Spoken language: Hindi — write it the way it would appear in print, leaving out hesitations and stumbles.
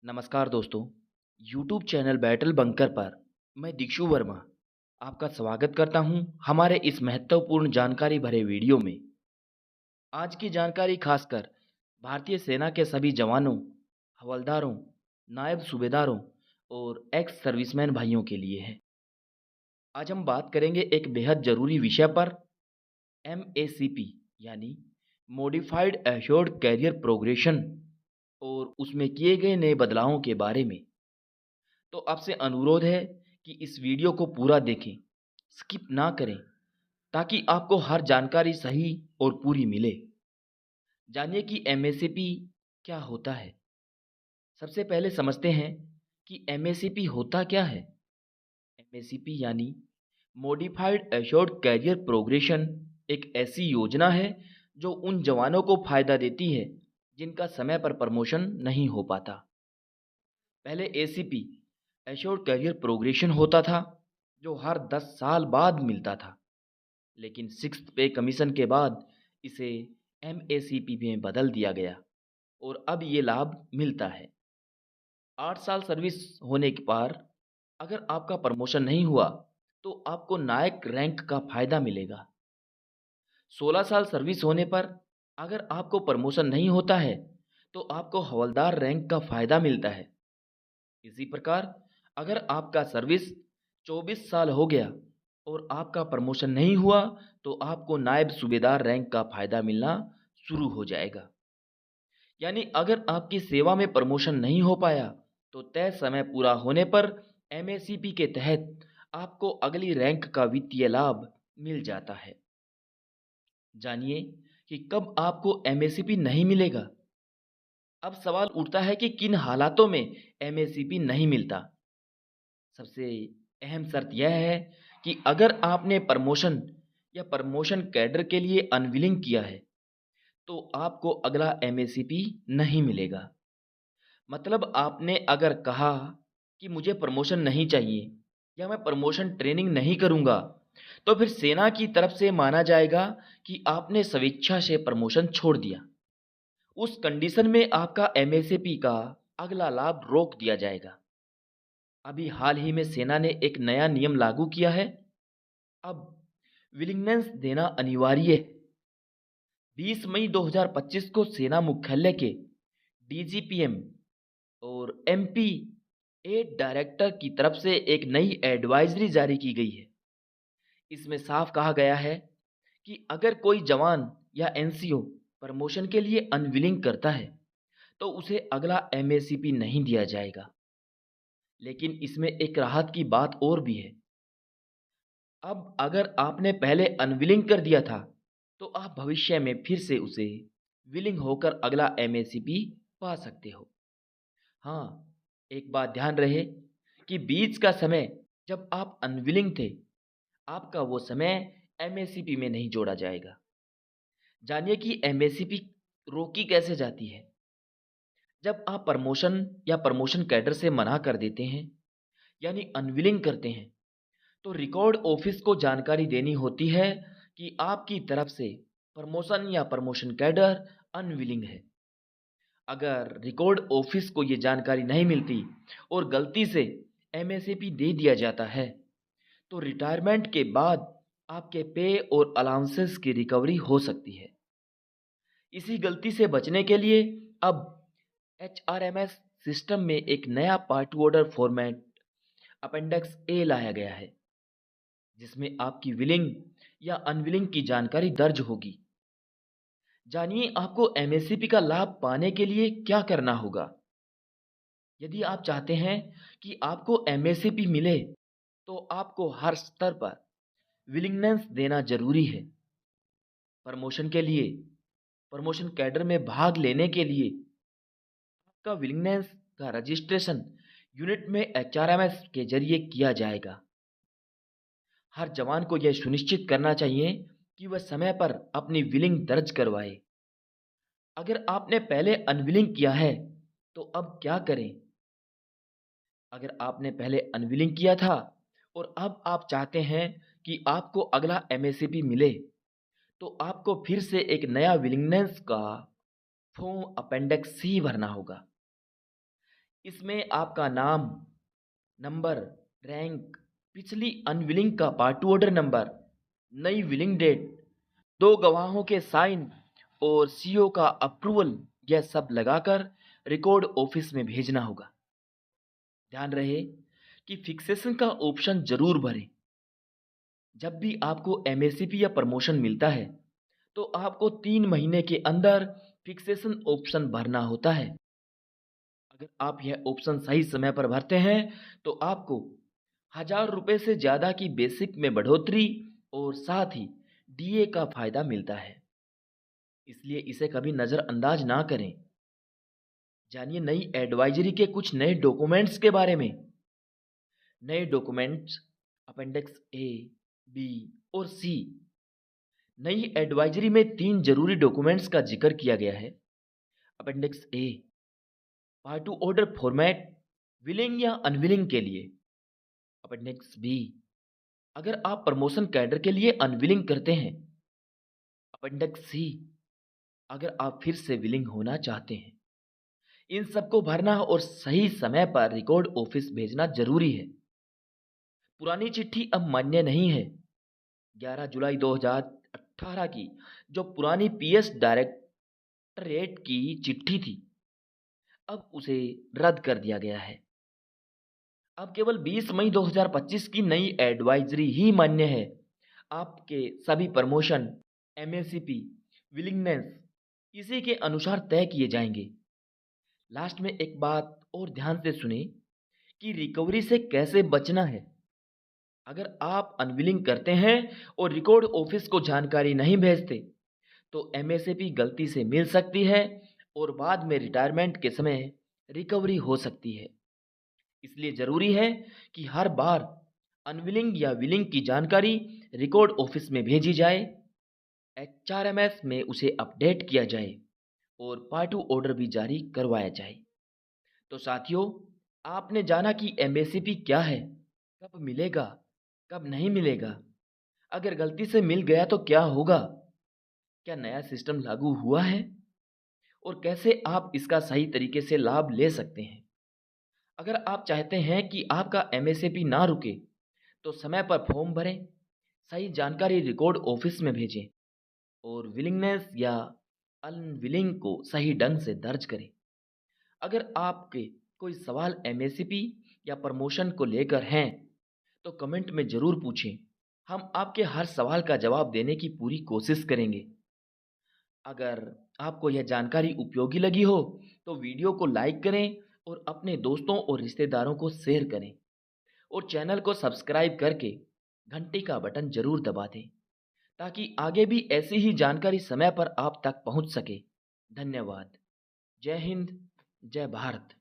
नमस्कार दोस्तों। YouTube चैनल बैटल बंकर पर मैं दीक्षु वर्मा आपका स्वागत करता हूं हमारे इस महत्वपूर्ण जानकारी भरे वीडियो में। आज की जानकारी खासकर भारतीय सेना के सभी जवानों, हवलदारों, नायब सूबेदारों और एक्स सर्विसमैन भाइयों के लिए है। आज हम बात करेंगे एक बेहद जरूरी विषय पर, MACP यानी मॉडिफाइड एश्योर्ड कैरियर प्रोग्रेशन और उसमें किए गए नए बदलावों के बारे में। तो आपसे अनुरोध है कि इस वीडियो को पूरा देखें, स्किप ना करें, ताकि आपको हर जानकारी सही और पूरी मिले। जानिए कि MACP क्या होता है। सबसे पहले समझते हैं कि MACP होता क्या है। MACP यानी मॉडिफाइड एश्योर्ड कैरियर प्रोग्रेशन एक ऐसी योजना है जो उन जवानों को फायदा देती है जिनका समय पर प्रमोशन नहीं हो पाता। पहले ACP एश्योर्ड कैरियर प्रोग्रेशन होता था जो हर 10 साल बाद मिलता था, लेकिन सिक्स्थ पे कमीशन के बाद इसे MACP में बदल दिया गया और अब ये लाभ मिलता है। 8 साल सर्विस होने के पार अगर आपका प्रमोशन नहीं हुआ तो आपको नायक रैंक का फायदा मिलेगा। 16 साल सर्विस होने पर अगर आपको प्रमोशन नहीं होता है तो आपको हवलदार रैंक का फायदा मिलता है। इसी प्रकार अगर आपका सर्विस 24 साल हो गया और आपका प्रमोशन नहीं हुआ तो आपको नायब सूबेदार रैंक का फायदा मिलना शुरू हो जाएगा। यानी अगर आपकी सेवा में प्रमोशन नहीं हो पाया तो तय समय पूरा होने पर MACP के तहत आपको अगली रैंक का वित्तीय लाभ मिल जाता है। जानिए कि कब आपको MACP नहीं मिलेगा। अब सवाल उठता है कि किन हालातों में MACP नहीं मिलता। सबसे अहम शर्त यह है कि अगर आपने प्रमोशन या प्रमोशन कैडर के लिए अनविलिंग किया है तो आपको अगला MACP नहीं मिलेगा। मतलब आपने अगर कहा कि मुझे प्रमोशन नहीं चाहिए या मैं प्रमोशन ट्रेनिंग नहीं करूंगा, तो फिर सेना की तरफ से माना जाएगा कि आपने स्वेच्छा से प्रमोशन छोड़ दिया। उस कंडीशन में आपका MACP का अगला लाभ रोक दिया जाएगा। अभी हाल ही में सेना ने एक नया नियम लागू किया है। अब विलिंगनेस देना अनिवार्य है। 20 मई 2025 को सेना मुख्यालय के DGPM और MP8 डायरेक्टर की तरफ से एक नई एडवाइजरी जारी की गई है। इसमें साफ कहा गया है कि अगर कोई जवान या NCO प्रमोशन के लिए अनविलिंग करता है तो उसे अगला MACP नहीं दिया जाएगा। लेकिन इसमें एक राहत की बात और भी है। अब अगर आपने पहले अनविलिंग कर दिया था तो आप भविष्य में फिर से उसे विलिंग होकर अगला MACP पा सकते हो। हाँ, एक बात ध्यान रहे कि बीच का समय जब आप अनविलिंग थे, आपका वो समय MACP में नहीं जोड़ा जाएगा। जानिए कि MACP रोकी कैसे जाती है। जब आप प्रमोशन या प्रमोशन कैडर से मना कर देते हैं, यानी अनविलिंग करते हैं, तो रिकॉर्ड ऑफिस को जानकारी देनी होती है कि आपकी तरफ से प्रमोशन या प्रमोशन कैडर अनविलिंग है। अगर रिकॉर्ड ऑफिस को ये जानकारी नहीं मिलती और गलती से MACP दे दिया जाता है तो रिटायरमेंट के बाद आपके पे और अलाउंसेस की रिकवरी हो सकती है। इसी गलती से बचने के लिए अब HRMS सिस्टम में एक नया part order format appendix A लाया गया है, जिसमें आपकी विलिंग या अनविलिंग की जानकारी दर्ज होगी। जानिए आपको MACP का लाभ पाने के लिए क्या करना होगा। यदि आप चाहते हैं कि आपको MACP मिले तो आपको हर स्तर पर विलिंगनेस देना जरूरी है। प्रमोशन के लिए, प्रमोशन कैडर में भाग लेने के लिए आपका विलिंगनेस का रजिस्ट्रेशन यूनिट में HRMS के जरिए किया जाएगा। हर जवान को यह सुनिश्चित करना चाहिए कि वह समय पर अपनी विलिंग दर्ज करवाए। अगर आपने पहले अनविलिंग किया है तो अब क्या करें। अगर आपने पहले अनविलिंग किया था और अब आप चाहते हैं कि आपको अगला MACP मिले, तो आपको फिर से एक नया विलिंगनेस का फॉर्म अपेंडिक्स C भरना होगा। इसमें आपका नाम, नंबर, रैंक, पिछली अनविलिंग का पार्ट टू ऑर्डर नंबर, नई विलिंग डेट, दो गवाहों के साइन और सीओ का अप्रूवल, यह सब लगाकर रिकॉर्ड ऑफिस में भेजना होगा। ध्यान रहे कि फिक्सेशन का ऑप्शन जरूर भरें। जब भी आपको एमएससीपी या प्रमोशन मिलता है तो आपको 3 महीने के अंदर फिक्सेशन ऑप्शन भरना होता है। अगर आप यह ऑप्शन सही समय पर भरते हैं तो आपको 1,000 रुपये से ज़्यादा की बेसिक में बढ़ोतरी और साथ ही डीए का फायदा मिलता है, इसलिए इसे कभी नज़रअंदाज ना करें। जानिए नई एडवाइजरी के कुछ नए डॉक्यूमेंट्स के बारे में। नए डॉक्यूमेंट्स अपेंडिक्स ए, बी और सी। नई एडवाइजरी में 3 जरूरी डॉक्यूमेंट्स का जिक्र किया गया है। Appendix A, part two order format willing या अनविलिंग के लिए। अपेंडिक्स बी, अगर आप प्रमोशन कैडर के लिए अनविलिंग करते हैं। अपेंडिक्स सी, अगर आप फिर से विलिंग होना चाहते हैं। इन सबको भरना और सही समय पर रिकॉर्ड ऑफिस भेजना जरूरी है। पुरानी चिट्ठी अब मान्य नहीं है। 11 जुलाई 2018 की जो पुरानी पीएस डायरेक्टरेट की चिट्ठी थी, अब उसे रद्द कर दिया गया है। अब केवल 20 मई 2025 की नई एडवाइजरी ही मान्य है। आपके सभी प्रमोशन, एमएससीपी, विलिंगनेस इसी के अनुसार तय किए जाएंगे। लास्ट में एक बात और ध्यान से सुने कि रिकवरी से कैसे बचना है। अगर आप अनविलिंग करते हैं और रिकॉर्ड ऑफिस को जानकारी नहीं भेजते तो एमएससीपी गलती से मिल सकती है और बाद में रिटायरमेंट के समय रिकवरी हो सकती है। इसलिए जरूरी है कि हर बार अनविलिंग या विलिंग की जानकारी रिकॉर्ड ऑफिस में भेजी जाए, एचआरएमएस में उसे अपडेट किया जाए और पार्ट टू ऑर्डर भी जारी करवाया जाए। तो साथियों, आपने जाना कि एमएससीपी क्या है, कब मिलेगा, कब नहीं मिलेगा, अगर गलती से मिल गया तो क्या होगा, क्या नया सिस्टम लागू हुआ है और कैसे आप इसका सही तरीके से लाभ ले सकते हैं। अगर आप चाहते हैं कि आपका एमएससीपी ना रुके तो समय पर फॉर्म भरें, सही जानकारी रिकॉर्ड ऑफिस में भेजें और विलिंगनेस या अनविलिंग को सही ढंग से दर्ज करें। अगर आपके कोई सवाल एमएससीपी या प्रमोशन को लेकर हैं तो कमेंट में ज़रूर पूछें। हम आपके हर सवाल का जवाब देने की पूरी कोशिश करेंगे। अगर आपको यह जानकारी उपयोगी लगी हो तो वीडियो को लाइक करें और अपने दोस्तों और रिश्तेदारों को शेयर करें और चैनल को सब्सक्राइब करके घंटी का बटन जरूर दबा दें ताकि आगे भी ऐसी ही जानकारी समय पर आप तक पहुंच सके। धन्यवाद। जय हिंद, जय भारत।